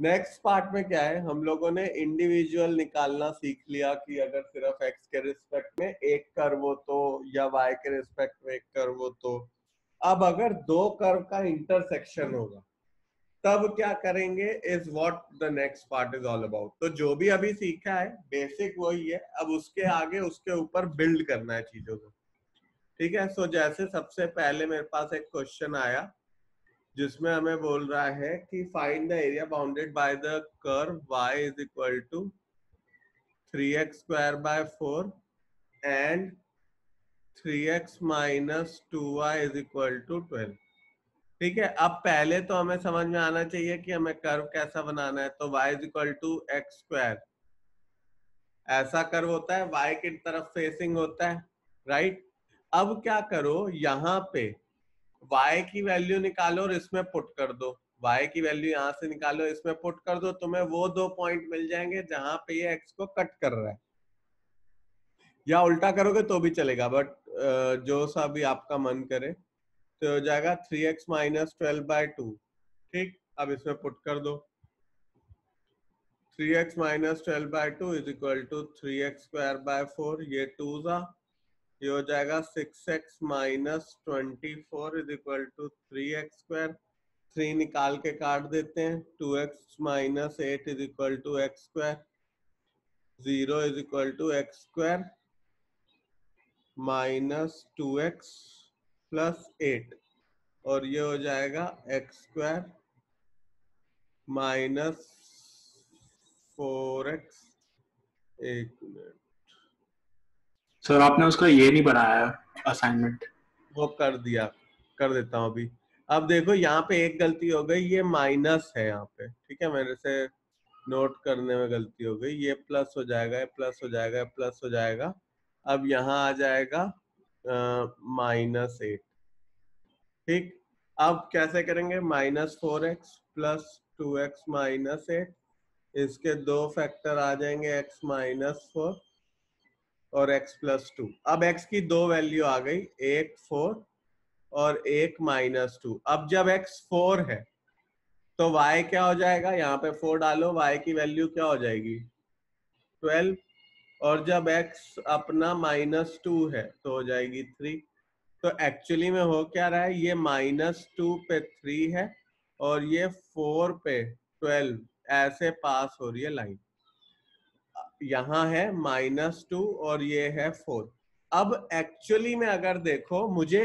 Next part में क्या है, हम लोगों ने इंडिविजुअल निकालना सीख लिया कि अगर सिर्फ एक्स के रिस्पेक्ट में एक कर्व हो तो, या वाई के रिस्पेक्ट में एक कर्व हो तो। अब अगर दो कर्व का इंटरसेक्शन होगा तब क्या करेंगे, is what the next part is all about. तो जो भी अभी सीखा है बेसिक वही है, अब उसके आगे उसके ऊपर बिल्ड करना है चीजों को। ठीक है। सो जैसे सबसे पहले मेरे पास एक क्वेश्चन आया जिसमें हमें बोल रहा है कि find the area bounded by the curve y is equal to 3x square by 4 and 3x minus 2y is equal to 12। ठीक है। अब पहले तो हमें समझ में आना चाहिए कि हमें कर्व कैसा बनाना है। तो y is equal to x square, ऐसा कर्व होता है, y की तरफ फेसिंग होता है, राइट। अब क्या करो, यहाँ पे y की वैल्यू निकालो और इसमें पुट कर दो। y की वैल्यू यहाँ से निकालो, इसमें पुट कर दो, तुम्हें वो दो पॉइंट मिल जाएंगे जहां पे ये x को कट कर रहा है। या उल्टा करोगे तो भी चलेगा, बट जो सा भी आपका मन करे। तो हो जाएगा 3x माइनस 12/2। ठीक। अब इसमें पुट कर दो, 3x minus 12/2 is equal to 3x square by 4, ये 2 सा, ये हो जाएगा 6x minus 24 is equal to 3x square. 3 निकाल के काट देते हैं, 2x minus 8 is equal to x square. 0 is equal to x square minus 2x plus 8, और ये हो जाएगा एक्स स्क्वायर माइनस 4x। एक मिनट, सर आपने उसका ये नहीं बनाया असाइनमेंट। वो कर दिया, कर देता हूँ अभी। अब देखो यहाँ पे एक गलती हो गई, ये माइनस है यहाँ पे। ठीक है, मेरे से नोट करने में गलती हो गई। ये प्लस हो जाएगा, ये प्लस हो जाएगा, ये प्लस हो जाएगा। अब यहाँ आ जाएगा -8। ठीक। अब कैसे करेंगे, -4x प्लस 2x माइनस 8, इसके दो फैक्टर आ जाएंगे, x माइनस 4 और x प्लस 2। अब x की दो वैल्यू आ गई, एक 4 और एक -2। अब जब x 4 है तो y क्या हो जाएगा, यहाँ पे 4 डालो, y की वैल्यू क्या हो जाएगी 12। और जब x अपना -2 है तो हो जाएगी 3। तो एक्चुअली में हो क्या रहा है, ये -2 पे 3 है और ये 4 पे 12, ऐसे पास हो रही है लाइन। यहाँ है -2 और ये है 4। अब एक्चुअली में अगर देखो, मुझे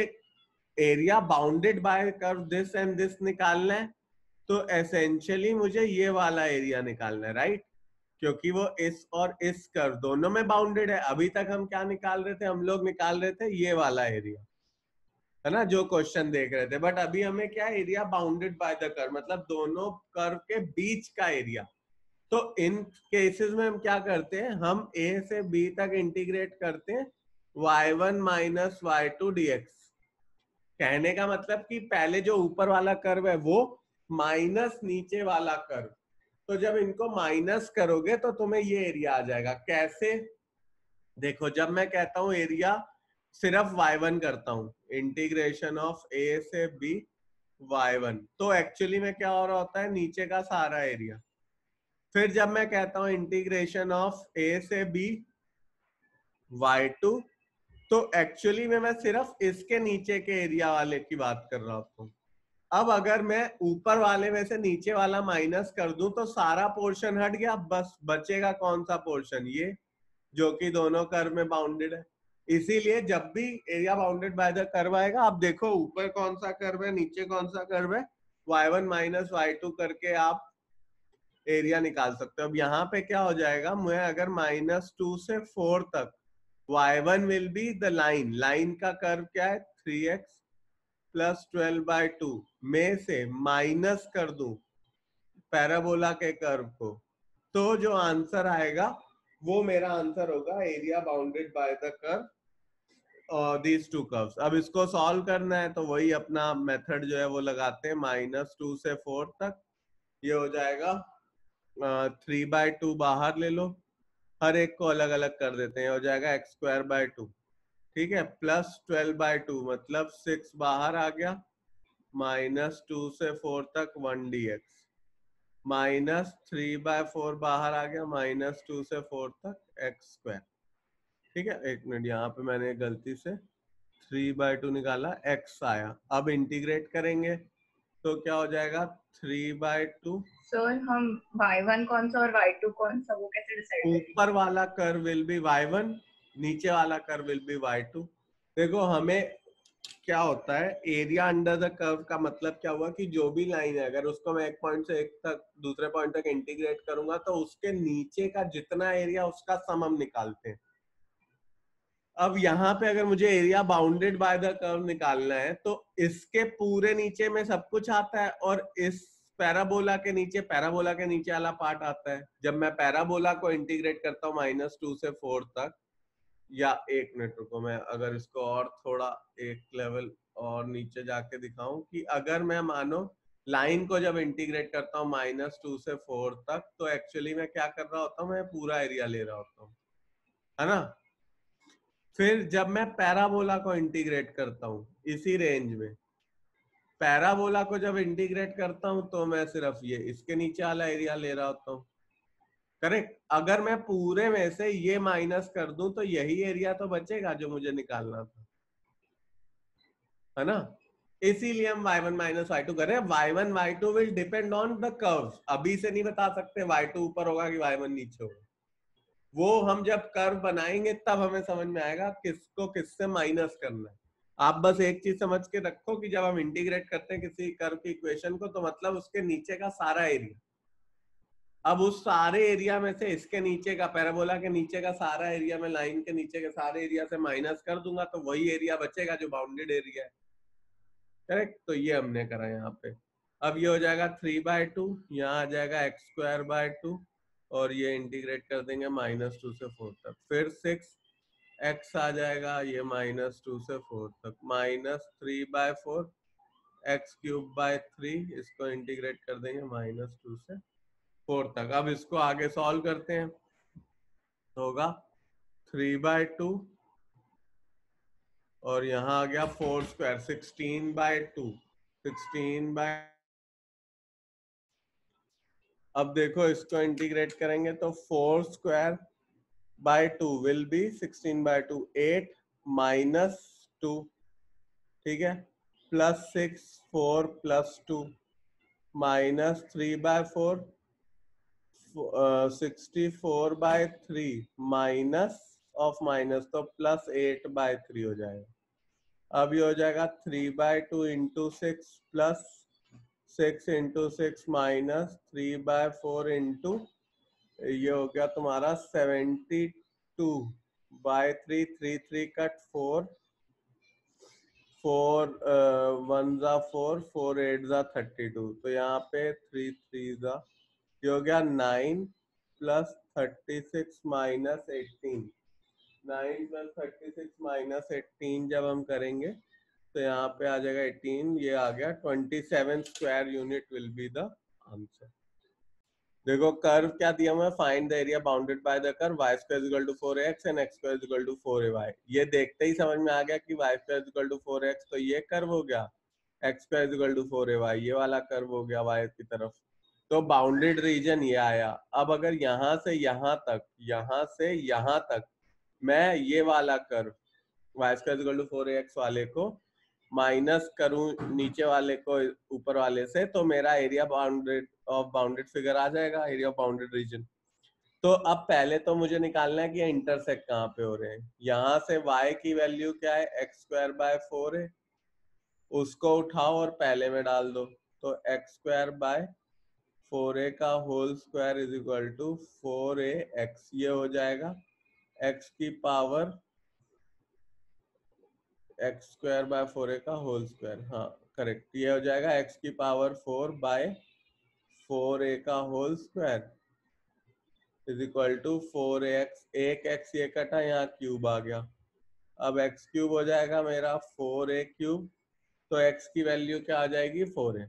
area bounded bye curve this and this निकालना है, तो एसेंशियली मुझे ये वाला एरिया निकालना है, राइट। क्योंकि वो इस और इस कर्व दोनों में बाउंडेड है। अभी तक हम क्या निकाल रहे थे, हम लोग निकाल रहे थे ये वाला एरिया, है ना, जो क्वेश्चन देख रहे थे। बट अभी हमें क्या, area bounded by the curve, मतलब दोनों कर्व के बीच का एरिया। तो इन केसेस में हम क्या करते हैं, हम a से b तक इंटीग्रेट करते हैं y1 माइनस y2 dx। कहने का मतलब कि पहले जो ऊपर वाला कर्व है वो माइनस नीचे वाला कर्व, तो जब इनको माइनस करोगे तो तुम्हें ये एरिया आ जाएगा। कैसे, देखो, जब मैं कहता हूं एरिया सिर्फ y1 करता हूं, इंटीग्रेशन ऑफ a से b y1, तो एक्चुअली में क्या हो रहा होता है, नीचे का सारा एरिया। फिर जब मैं कहता हूं इंटीग्रेशन ऑफ a से b y2, तो एक्चुअली में मैं सिर्फ इसके नीचे के एरिया वाले की बात कर रहा हूं। अब अगर मैं ऊपर वाले में से नीचे वाला माइनस कर दूं तो सारा पोर्शन हट गया, बस बचेगा कौन सा पोर्शन, ये जो कि दोनों कर्व में बाउंडेड है। इसीलिए जब भी area bounded by the curve आएगा, आप देखो ऊपर कौन सा कर्व है, नीचे कौन सा कर्व है, y1 माइनस y2 करके आप एरिया निकाल सकते हो। अब यहाँ पे क्या हो जाएगा, मैं अगर -2 से 4 तक y1 will be the line, line का कर्व क्या है 3x प्लस 12/2 में से माइनस कर दूं पैराबोला के कर्व को, तो जो आंसर आएगा वो मेरा आंसर होगा, area bounded by the curve these two curves. अब इसको सॉल्व करना है तो वही अपना मेथड जो है वो लगाते हैं, -2 से 4 तक। ये हो जाएगा 3/2 बाहर ले लो, हर एक को अलग अलग कर देते हैं, हो जाएगा x स्क्वायर बाय 2। ठीक है, प्लस 12/2 मतलब 6 बाहर आ गया, -2 से 4 तक 1 dx। -3/4 बाहर आ गया, -2 से 4 तक एक्स स्क्वायर। ठीक है, एक मिनट, यहाँ पे मैंने गलती से 3/2 निकाला, एक्स आया। अब इंटीग्रेट करेंगे तो क्या हो जाएगा 3/2। सर हम y1 कौन सा और y2 कौन सा, वो कैसे डिसाइड करेंगे? ऊपर वाला कर्व विल बी y1, नीचे वाला कर्व विल बी y2। देखो हमें क्या होता है, एरिया अंडर द कर्व का मतलब क्या हुआ कि जो भी लाइन है अगर उसको मैं एक पॉइंट से एक तक दूसरे पॉइंट तक इंटीग्रेट करूंगा तो उसके नीचे का जितना एरिया उसका सम हम निकालते हैं। अब यहाँ पे अगर मुझे area bounded by the curve निकालना है तो इसके पूरे नीचे में सब कुछ आता है और इस पैराबोला के नीचे वाला पार्ट आता है। जब मैं पैराबोला को इंटीग्रेट करता हूँ -2 से 4 तक, या एक मिनट रुको, मैं अगर इसको और थोड़ा एक लेवल और नीचे जाके दिखाऊं कि अगर मैं मानो लाइन को जब इंटीग्रेट करता हूँ -2 से 4 तक तो एक्चुअली मैं क्या कर रहा होता हूँ, मैं पूरा एरिया ले रहा होता हूँ, है ना। फिर जब मैं पैराबोला को इंटीग्रेट करता हूँ इसी रेंज में, पैराबोला को जब इंटीग्रेट करता हूँ तो मैं सिर्फ ये इसके नीचे वाला एरिया ले रहा होता हूँ। करेक्ट। अगर मैं पूरे में से ये माइनस कर दूं तो यही एरिया तो बचेगा जो मुझे निकालना था, है ना। इसीलिए हम y1 माइनस y2 कर रहे हैं। y1 y2 will depend on the curves. अभी से नहीं बता सकते y2 ऊपर होगा कि y1 नीचे होगा, वो हम जब कर्व बनाएंगे तब हमें समझ में आएगा किसको किससे माइनस करना है। आप बस एक चीज समझ के रखो कि जब हम इंटीग्रेट करते हैं किसी कर्व की इक्वेशन को तो मतलब उसके नीचे का सारा एरिया। अब उस सारे एरिया में से इसके नीचे का, पैराबोला के नीचे का सारा एरिया में लाइन के नीचे के सारे एरिया से माइनस कर दूंगा तो वही एरिया बचेगा जो बाउंडेड एरिया है। करेक्ट। तो ये हमने करा यहाँ पे। अब ये हो जाएगा 3/2, यहाँ आ जाएगा x²/2 और ये इंटीग्रेट कर देंगे -2 से 4 तक। फिर 6x आ जाएगा, ये -2 से 4 तक, -3/4 x³/3, इसको इंटीग्रेट कर देंगे -2 से 4 तक। अब इसको आगे सॉल्व करते हैं तो होगा 3/2 और यहाँ आ गया 4², 16/2, 16/। अब देखो इसको इंटीग्रेट करेंगे तो 4²/2 विल बी 16/2, 8 -2, ठीक है, +6, 4 + 2 -3/4, 64/3 माइनस ऑफ माइनस तो +8/3 हो जाएगा। अब ये हो जाएगा 3/2 × 6 प्लस 6 × 6 -3/4 इंटू ये हो गया तुम्हारा 72/3, 3 3 कट 4 4 1 ज़ा 4 4 8 ज़ा 32, तो यहाँ पे 3 3 ज़ा ये हो गया 9 + 36 - 18, 9 + 36 - 18 जब हम करेंगे तो यहाँ पे आ जाएगा 18, ये आ गया 27 square unit will be the answer. देखो कर्व क्या दिया हुआ है, find the area bounded by the curve y² = 4x and x² = 4ay। ये देखते ही समझ में आ गया कि y² = 4x तो ये कर्व हो गया, x² = 4ay ये वाला कर्व हो गया y की तरफ। तो बाउंडेड रीजन ये आया। अब अगर यहाँ से यहाँ तक मैं ये वाला कर्व y² = 4ax वाले को माइनस करूं नीचे वाले को ऊपर वाले से तो मेरा एरिया बाउंडेड फिगर आ जाएगा, एरिया ऑफ बाउंडेड रीजन। तो अब पहले तो मुझे निकालना है कि ये इंटरसेक्ट कहाँ पे हो रहे हैं। यहाँ से y की वैल्यू क्या है, x²/4 है, उसको उठाओ और पहले में डाल दो तो x²/4a का whole square is equal to 4ax, ये हो जाएगा x की पावर x²/4a का होल स्क्वायर, हाँ करेक्ट, ये हो जाएगा x की पावर 4/4a का whole square is equal to 4ax। एक x ये कटा, यहाँ क्यूब आ गया, अब x³ हो जाएगा मेरा 4a³, तो x की वैल्यू क्या आ जाएगी 4a,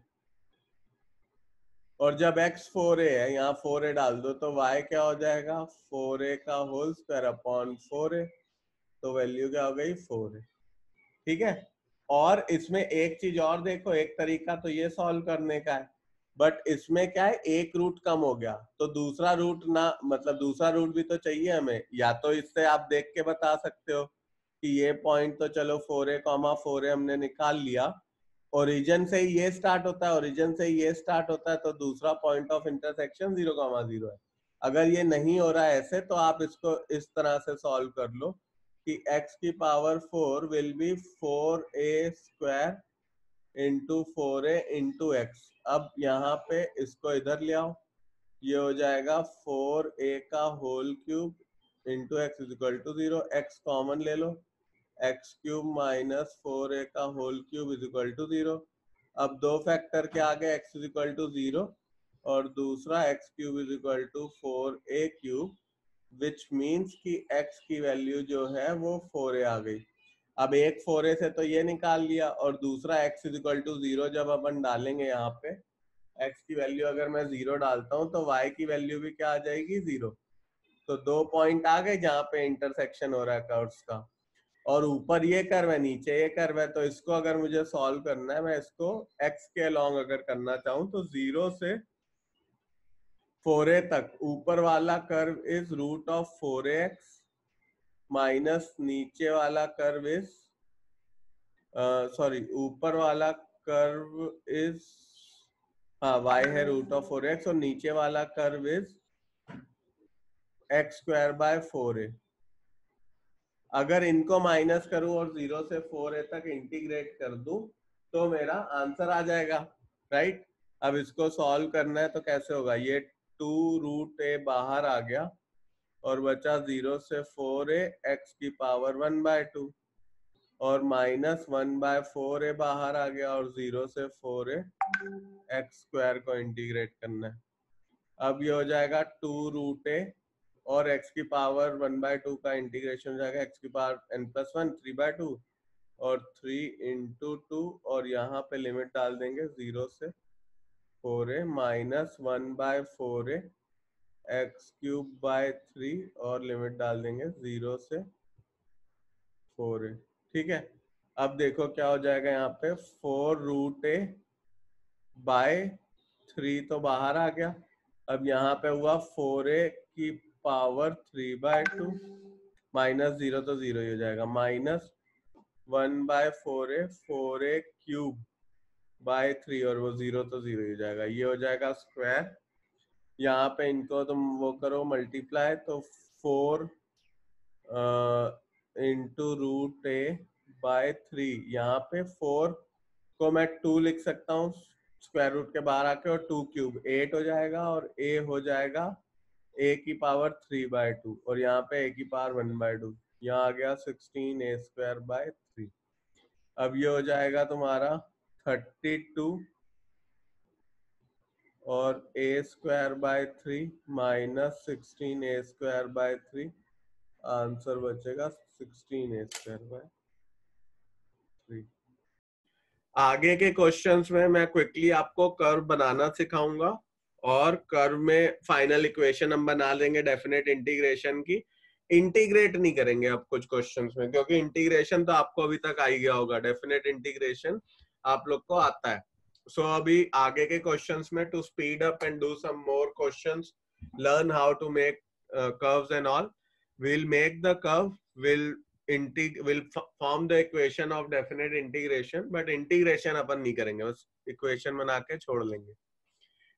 और जब x 4a है यहाँ 4a डाल दो तो y क्या हो जाएगा 4a का होल स्क्वायर अपॉन 4a, तो वैल्यू क्या हो गई 4a। ठीक है। और इसमें एक चीज और देखो, एक तरीका तो ये सॉल्व करने का है, बट इसमें क्या है, एक रूट कम हो गया, तो दूसरा रूट ना, मतलब दूसरा रूट भी तो चाहिए हमें। या तो इससे आप देख के बता सकते हो कि ये पॉइंट तो चलो 4a, हमने निकाल लिया, ओरिजिन से ही ये स्टार्ट होता है, ओरिजिन से ही ये स्टार्ट होता है, तो दूसरा पॉइंट ऑफ इंटरसेक्शन 0,0 है। अगर ये नहीं हो रहा है ऐसे, तो आप इसको इस तरह से सॉल्व कर लो कि x की power 4 will be 4a² into 4a into x. अब यहाँ पे इसको इधर ले आओ, ये हो जाएगा 4a का whole cube into x is equal to 0। X common ले लो, एक्स क्यूब माइनस 4a का whole cube is equal to 0। अब दो फैक्टर के आगे x इज इक्वल टू 0 और दूसरा x cube is equal to 4a cube, which means कि x की वैल्यू जो है वो 4a आ गई। अब एक 4a से तो ये निकाल लिया, और दूसरा x इज इक्वल टू 0 जब अपन डालेंगे यहाँ पे, x की वैल्यू अगर मैं 0 डालता हूँ तो y की वैल्यू भी क्या आ जाएगी, 0। तो दो पॉइंट आ गए जहाँ पे इंटरसेक्शन हो रहा है कर्व्स का, और ऊपर ये कर्व है, नीचे ये कर्व है। तो इसको अगर मुझे सॉल्व करना है, मैं इसको x के अलोंग अगर करना चाहूँ, तो 0 से 4a तक ऊपर वाला curve is root of 4ax minus नीचे वाला कर्व इज सॉरी, ऊपर वाला कर्व इज, हाँ y है रूट ऑफ 4x और नीचे वाला कर्व इज x²/4a। अगर इनको माइनस करूं और 0 से 4a तक इंटीग्रेट कर दूं तो मेरा आंसर आ जाएगा, राइट। अब इसको सॉल्व करना है तो कैसे होगा, ये 2√a बाहर आ गया और बचा 0 से 4a x की पावर 1/2 और माइनस 1/4a बाहर आ गया और 0 से 4a x² को इंटीग्रेट करना है। अब ये हो जाएगा 2√a और x की पावर 1/2 का इंटीग्रेशन हो जाएगा x की पावर n+1 3/2 और 3 इंटू 2 और यहाँ पे लिमिट डाल देंगे 0 से 4a माइनस 1/4a x³ और लिमिट डाल देंगे 0 से 4a। ठीक है, अब देखो क्या हो जाएगा, यहाँ पे 4√a/3 तो बाहर आ गया। अब यहाँ पे हुआ 4a की पावर 3/2 माइनस 0 तो 0 ही हो जाएगा, माइनस 1/4a 4a³ 3 और वो 0 तो 0 ही हो जाएगा। ये हो जाएगा स्क्वायर, यहाँ पे इनको तुम वो करो मल्टीप्लाई, तो 4 इंटू √a/3, यहाँ पे 4 को मैं 2 लिख सकता हूँ स्क्वायर रूट के बाहर आके, और 2³ 8 हो जाएगा और a हो जाएगा a की पावर 3/2 और यहाँ पे a की पावर 1/2, यहाँ आ गया 16a²/3। अब ये हो जाएगा तुम्हारा 32 और a²/3 माइनस 16a²/3, आंसर बचेगा 16a²/3। आगे के क्वेश्चंस में मैं क्विकली आपको कर्व बनाना सिखाऊंगा और कर्व में फाइनल इक्वेशन हम बना लेंगे डेफिनेट इंटीग्रेशन की। इंटीग्रेट नहीं करेंगे अब कुछ क्वेश्चंस में, क्योंकि इंटीग्रेशन तो आपको अभी तक आ ही गया होगा, डेफिनेट इंटीग्रेशन आप लोग को आता है। सो अभी आगे के क्वेश्चंस में, to speed up and do some more questions, learn how to make curves and all, we'll make the curve, will form the equation of definite integration, but integration अपन नहीं करेंगे, बस इक्वेशन बना के छोड़ लेंगे।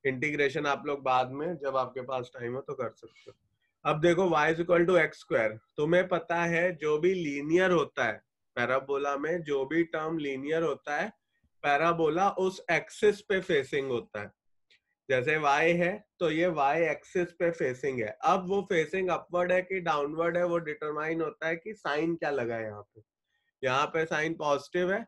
इंटीग्रेशन आप लोग बाद में जब आपके पास टाइम हो तो कर सकते हो। अब देखो y = x², तुम्हें पता है जो भी लीनियर होता है पैराबोला में, जो भी टर्म लीनियर होता है, पैराबोला उस एक्सिस पे फेसिंग होता है। जैसे y है तो ये y एक्सिस पे फेसिंग है। अब वो फेसिंग अपवर्ड है कि डाउनवर्ड है वो डिटरमाइन होता है कि साइन क्या लगा है। यहाँ पे साइन पॉजिटिव है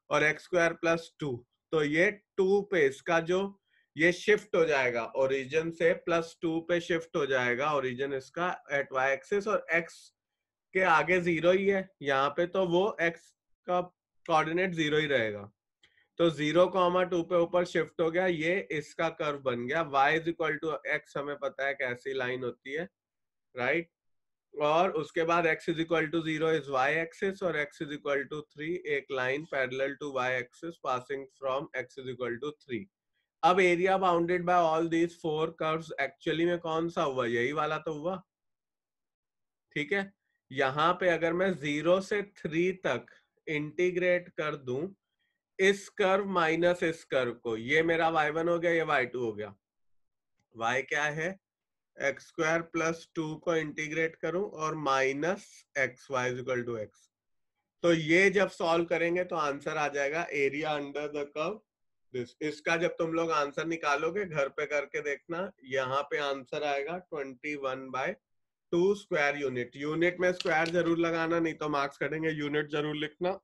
और x²+2, तो ये 2 पे इसका जो ये शिफ्ट हो जाएगा, ओरिजिन से +2 पे शिफ्ट हो जाएगा, ओरिजिन इसका एट y एक्सिस, और x के आगे 0 ही है यहाँ पे, तो वो x का कोऑर्डिनेट 0 ही रहेगा। तो 0,2 पे ऊपर शिफ्ट हो गया, ये इसका कर्व बन गया। y = x हमें पता है कैसी लाइन होती है, राइट। और उसके बाद x = 0 इज y एक्सिस और x = 3 एक line parallel to y axis passing from x = 3। अब area bounded by all these 4 curves actually में कौन सा हुआ, यही वाला तो हुआ, ठीक है। यहाँ पे अगर मैं 0 से 3 तक इंटीग्रेट कर दूं इस कर्व माइनस इस कर्व को, ये मेरा y1 हो गया, ये y2 हो गया। y क्या है, एक्स स्क्वायर प्लस 2 को इंटीग्रेट करूं और minus x, y is equal to x. तो ये जब सॉल्व करेंगे तो आंसर आ जाएगा area under the curve this. इसका जब तुम लोग आंसर निकालोगे घर पे करके देखना, यहाँ पे आंसर आएगा 21/2 स्क्वायर यूनिट। यूनिट में स्क्वायर जरूर लगाना, नहीं तो मार्क्स कटेंगे, यूनिट जरूर लिखना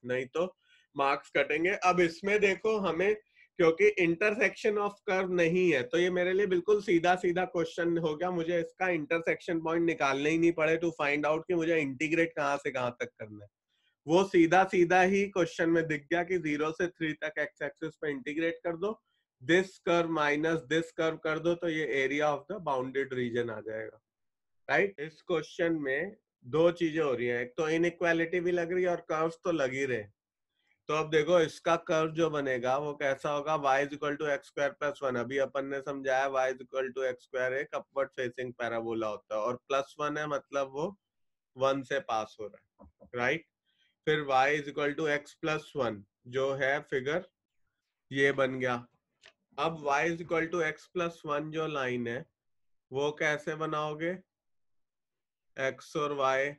नहीं तो मार्क्स कटेंगे। अब इसमें देखो हमें, क्योंकि इंटरसेक्शन ऑफ कर्व नहीं है तो ये मेरे लिए बिल्कुल सीधा सीधा क्वेश्चन हो गया, मुझे इसका इंटरसेक्शन पॉइंट निकालने ही नहीं पड़े टू फाइंड आउट कि मुझे इंटीग्रेट कहाँ से कहाँ तक करना है। वो सीधा सीधा ही क्वेश्चन में दिख गया कि 0 से 3 तक एक्स एक्सिस पे इंटीग्रेट कर दो, this curve minus this curve कर दो, तो ये area of the bounded region आ जाएगा, राइट। इस क्वेश्चन में दो चीजें हो रही हैं, एक तो इनइक्वालिटी भी लग रही है और कर्व्स तो लग ही रहे। तो अब देखो इसका कर्व जो बनेगा वो कैसा होगा, y is equal to x square plus 1। अभी अपन ने समझाया y is equal to x square एक अपवर्ड फेसिंग पैराबोला होता है और प्लस 1 है मतलब वो 1 से पास हो रहा है, राइट। फिर y is equal to x plus 1 जो है फिगर ये बन गया। अब y is equal to x plus 1 जो लाइन है वो कैसे बनाओगे, x और y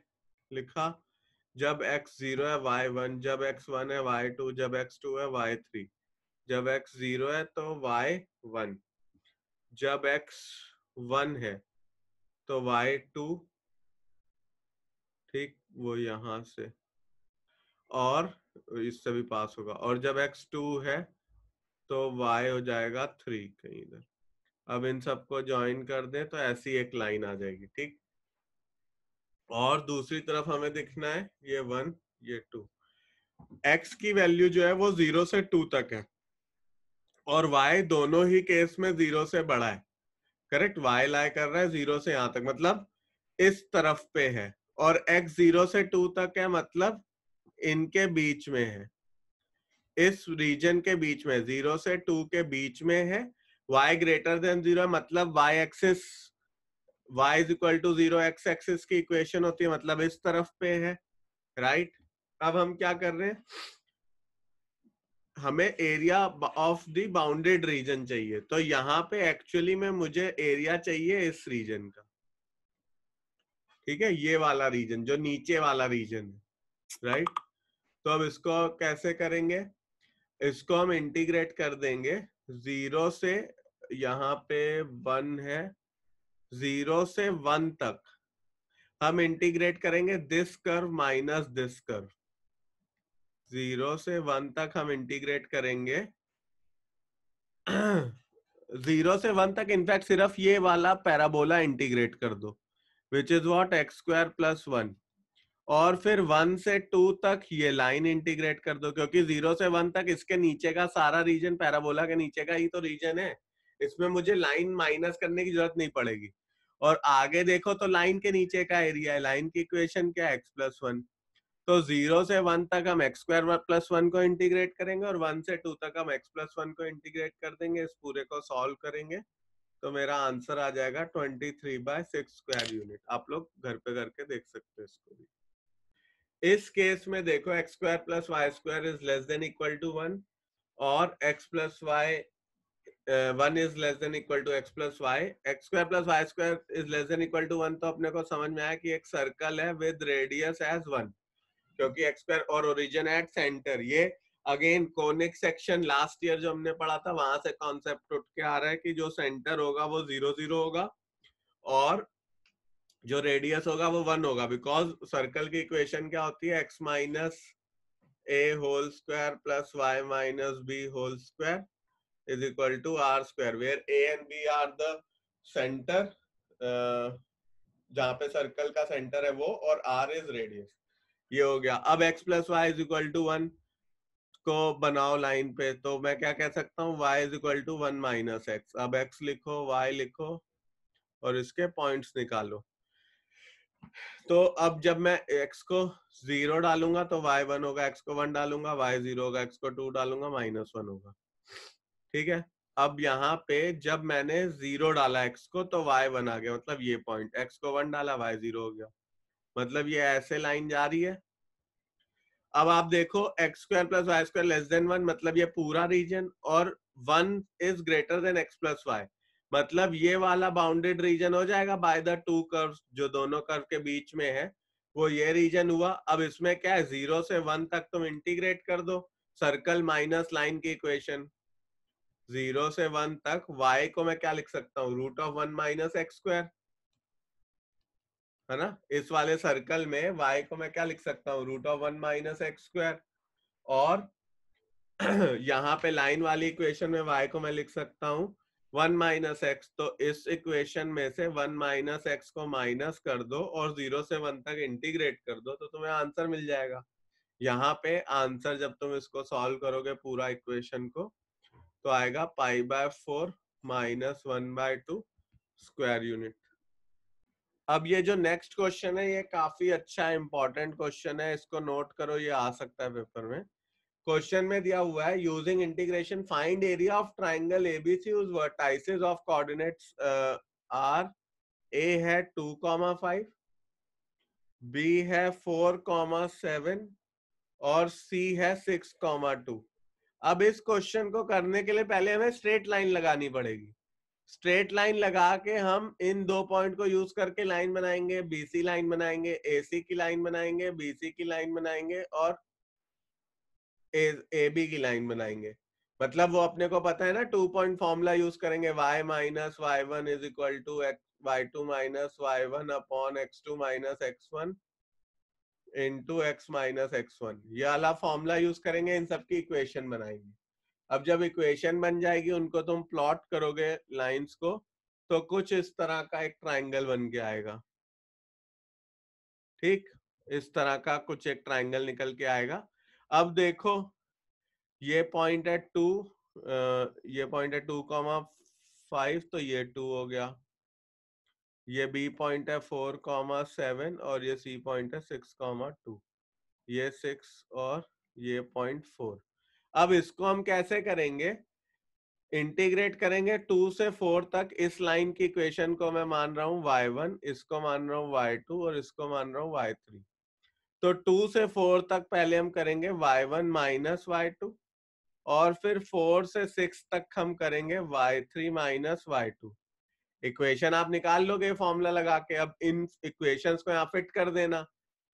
लिखा, जब x 0 है y1, जब x 1 है y2, जब x 2 है y3, जब x 0 है तो y1, जब x 1 है तो y2, ठीक वो यहां से और इससे भी पास होगा, और जब x 2 है तो y हो जाएगा 3 कहीं इधर। अब इन सबको ज्वाइन कर दें तो ऐसी एक लाइन आ जाएगी, ठीक। और दूसरी तरफ हमें दिखना है ये 1 ये 2, x की वैल्यू जो है वो 0 से 2 तक है और y दोनों ही केस में 0 से बड़ा है, करेक्ट। y लाई कर रहा है 0 से यहां तक मतलब इस तरफ पे है, और x 0 से 2 तक है मतलब इनके बीच में है, इस रीजन के बीच में, 0 से 2 के बीच में है। y ग्रेटर देन 0 है मतलब y axis, y is equal to 0 x axis की इक्वेशन होती है मतलब इस तरफ पे है, राइट। अब हम क्या कर रहे हैं, हमें area of the bounded reason चाहिए, तो यहाँ पे एक्चुअली में मुझे एरिया चाहिए इस रीजन का, ठीक है, ये वाला रीजन जो नीचे वाला रीजन है, राइट। तो अब इसको कैसे करेंगे, इसको हम इंटीग्रेट कर देंगे 0 से, यहाँ पे 1 है, 0 से 1 तक हम इंटीग्रेट करेंगे this curve minus this curve. 0 से 1 तक हम इंटीग्रेट करेंगे 0 से 1 तक इनफैक्ट सिर्फ ये वाला पैराबोला इंटीग्रेट कर दो, which is what x square plus 1, और फिर 1 से 2 तक ये लाइन इंटीग्रेट कर दो, क्योंकि 0 से 1 तक इसके नीचे का सारा रीजन पैराबोला के नीचे का ही तो रीजन है, इसमें मुझे लाइन माइनस करने की जरूरत नहीं पड़ेगी। और आगे देखो तो लाइन के नीचे का एरिया है, लाइन की इक्वेशन क्या है एक्स प्लस 1, तो 0 से 1 तक हम एक्स स्क्वायर प्लस 1 को इंटीग्रेट करेंगे और 1 से 2 तक हम एक्स प्लस 1 को इंटीग्रेट कर देंगे, इस पूरे को सॉल्व करेंगे तो मेरा आंसर आ जाएगा 23/6 स्क्वायर यूनिट। आप लोग घर पे करके देख सकते हैं इसको भी। इस केस में देखो x square plus y square is less than equal to 1 और x plus y 1 is less than equal to x plus y, x square plus y square is less than equal to 1, तो अपने को समझ में आया कि एक circle है विद रेडियस एज 1, क्योंकि एक्स स्क्वायर और ओरिजिन एट सेंटर, ये again conic section last year जो हमने पढ़ा था वहां से कॉन्सेप्ट उठ के आ रहा है कि जो सेंटर होगा वो 0 0 होगा और जो रेडियस होगा वो 1 होगा, बिकॉज सर्कल की इक्वेशन क्या होती है, x minus a whole square plus y minus b whole square is equal to r square, where a and b are the centre, जहां पे सर्कल का सेंटर है वो, और r इज रेडियस। ये हो गया। अब x plus y is equal to 1 को बनाओ लाइन पे, तो मैं क्या कह सकता हूँ, y is equal to 1 minus x. अब x लिखो, y लिखो और इसके पॉइंट्स निकालो। तो अब जब मैं x को 0 डालूंगा तो y 1 होगा, x को 1 डालूंगा y 0 होगा, x को 2 डालूंगा -1 होगा। ठीक है, अब यहाँ पे जब मैंने 0 डाला x को तो y1 आ गया, मतलब ये पॉइंट, x को 1 डाला y0 हो गया, मतलब ये ऐसे लाइन जा रही है। अब आप देखो x square plus y square less than 1, मतलब ये पूरा रीजन, और 1 is greater than x plus y, मतलब ये वाला बाउंडेड रीजन हो जाएगा बाय द टू कर्व्स, जो दोनों कर्व के बीच में है वो ये रीजन हुआ। अब इसमें क्या है, 0 से 1 तक तुम इंटीग्रेट कर दो, सर्कल माइनस लाइन की इक्वेशन, 0 से 1 तक y को मैं क्या लिख सकता हूँ, root of 1 minus x square, है ना। इस वाले सर्कल में y को मैं क्या लिख सकता हूँ, root of 1 minus x square, और यहाँ पे लाइन वाली इक्वेशन में y को मैं लिख सकता हूँ 1 माइनस एक्स। तो इस इक्वेशन में से 1 माइनस एक्स को माइनस कर दो और 0 से 1 तक इंटीग्रेट कर दो, तो तुम्हें आंसर मिल जाएगा। यहाँ पे आंसर जब तुम इसको सॉल्व करोगे पूरा इक्वेशन को, तो आएगा π/4 माइनस 1/2 स्क्वायर यूनिट। अब ये जो नेक्स्ट क्वेश्चन है ये काफी अच्छा इंपॉर्टेंट क्वेश्चन है, इसको नोट करो, ये आ सकता है पेपर में। क्वेश्चन में दिया हुआ है using integration find area of triangle A B C whose vertices of coordinates are, A है 2,5, बी है 4,7 और सी है 6,2। अब इस क्वेश्चन को करने के लिए पहले हमें स्ट्रेट लाइन लगानी पड़ेगी। स्ट्रेट लाइन लगा के हम इन दो पॉइंट को यूज करके लाइन बनाएंगे, बीसी लाइन बनाएंगे, एसी की लाइन बनाएंगे, बीसी की लाइन बनाएंगे और ए बी की लाइन बनाएंगे। मतलब वो अपने को पता है ना, 2 पॉइंट फॉर्मूला यूज करेंगे, y minus y1 is equal to y2 minus y1 upon x2 minus x1 into x minus x1, ये वाला फॉर्मूला यूज करेंगे, इन सबकी इक्वेशन बनाएंगे। अब जब इक्वेशन बन जाएगी, उनको तुम प्लॉट करोगे लाइंस को, तो कुछ इस तरह का एक ट्राइंगल बन के आएगा। ठीक, इस तरह का कुछ एक ट्राइंगल निकल के आएगा। अब देखो ये पॉइंट है 2, ये पॉइंट है 2,5, तो ये 2 हो गया, ये बी पॉइंट है 4,7 और ये सी पॉइंट है 6,2, ये 6 और ये 0.4। अब इसको हम कैसे करेंगे, इंटीग्रेट करेंगे 2 से 4 तक। इस लाइन की इक्वेशन को मैं मान रहा हूँ y1, इसको मान रहा हूँ y2 और इसको मान रहा हूँ y3। तो 2 से 4 तक पहले हम करेंगे y1 माइनस y2 और फिर 4 से 6 तक हम करेंगे y3 माइनस y2। इक्वेशन आप निकाल लोगे फॉर्मूला लगा के। अब इन इक्वेशंस को यहाँ फिट कर देना,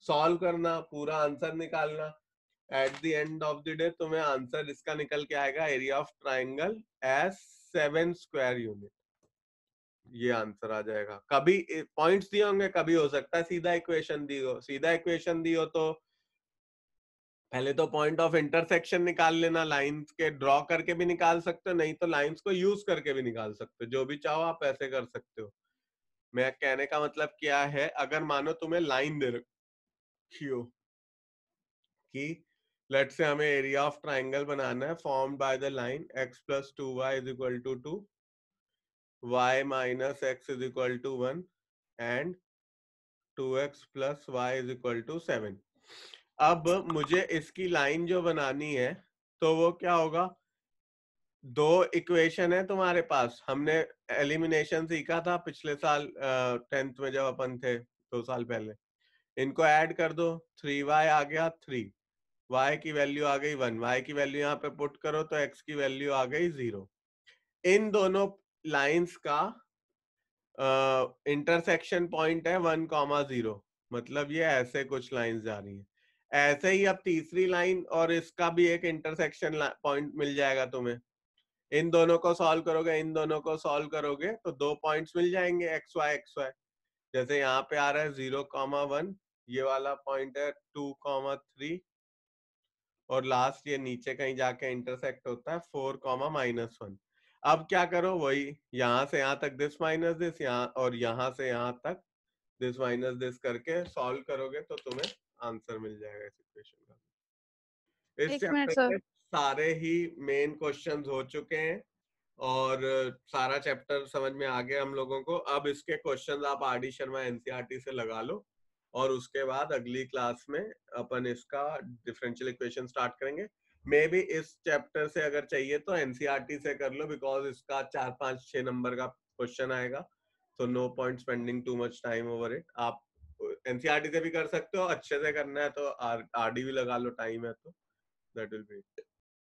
सॉल्व करना, पूरा आंसर निकालना। At the end of the day तुम्हें आंसर इसका निकल के आएगा, area of triangle as 7 square unit, ये आंसर आ जाएगा। कभी पॉइंट्स दिए होंगे, कभी हो सकता है सीधा इक्वेशन दी हो। सीधा इक्वेशन दी हो तो पहले तो पॉइंट ऑफ इंटरसेक्शन निकाल लेना, लाइंस के ड्रॉ करके भी निकाल सकते हो, नहीं तो लाइंस को यूज करके भी निकाल सकते हो, जो भी चाहो आप ऐसे कर सकते हो। मैं कहने का मतलब क्या है, अगर मानो तुम्हें लाइन दे रखी हो कि लेट से हमें एरिया ऑफ ट्राइंगल बनाना है formed by the line x plus 2y is equal to 2, y minus x is equal to 1 and 2x plus y is equal to 7। अब मुझे इसकी लाइन जो बनानी है तो वो क्या होगा, दो इक्वेशन है तुम्हारे पास, हमने एलिमिनेशन सीखा था पिछले साल 10th में जब अपन थे 2 साल पहले। इनको ऐड कर दो, 3y आ गया 3, y की वैल्यू आ गई 1, y की वैल्यू यहाँ पे पुट करो तो x की वैल्यू आ गई 0। इन दोनों लाइंस का इंटरसेक्शन पॉइंट है 1,0, मतलब ये ऐसे कुछ लाइंस जा रही है। ऐसे ही अब तीसरी लाइन और इसका भी एक इंटरसेक्शन पॉइंट मिल जाएगा तुम्हें। इन दोनों को सॉल्व करोगे, इन दोनों को सॉल्व करोगे तो 2 पॉइंट्स मिल जाएंगे एक्स वाई। जैसे यहाँ पे आ रहा है 0,1, ये वाला पॉइंट है 2,3 और लास्ट ये नीचे कहीं जाके इंटरसेक्ट होता है 4,-1। अब क्या करो, वही यहाँ से यहाँ तक दिस माइनस दिस, यहाँ और यहाँ से यहाँ तक दिस माइनस दिस करके सॉल्व करोगे तो तुम्हें आंसर मिल जाएगा इस इक्वेशन का। इस चैप्टर के सारे ही मेन क्वेश्चंस हो चुके हैं और सारा चैप्टर समझ में आ गया हम लोगों को। अब इसके क्वेश्चंस आप आर.डी. शर्मा एनसीईआरटी से लगा लो और उसके बाद अगली क्लास में अपन इसका डिफरेंशियल इक्वेशन स्टार्ट करेंगे। मे बी इस चैप्टर से अगर चाहिए तो एनसीईआरटी से कर लो, बिकॉज इसका 4-5-6 नंबर का क्वेश्चन आएगा, तो no point spending too much time over it. आप एनसीईआरटी से भी कर सकते हो, अच्छे से करना है तो आरडी भी लगा लो, टाइम है तो दैट विल बी इट।